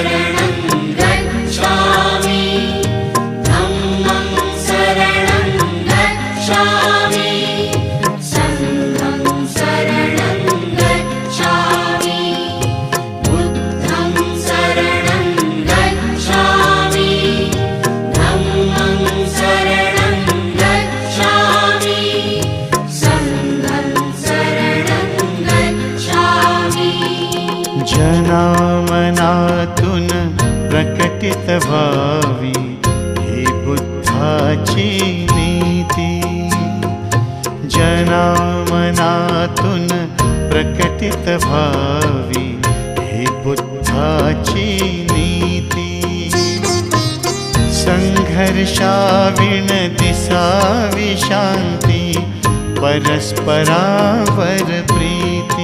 शरणं गच्छामि धम्मं शरणं गच्छामि संघं शरणं गच्छामि बुद्धं शरणं गच्छामि धम्मं शरणं गच्छामि संघं शरणं गच्छामि। जनामनातून प्रकटित व्हावी ही बुद्धाची नीती। जनामनातून प्रकटित व्हावी ही बुद्धाची नीती। संघर्षाविण दिसावी शांती परस्परावर प्रीती।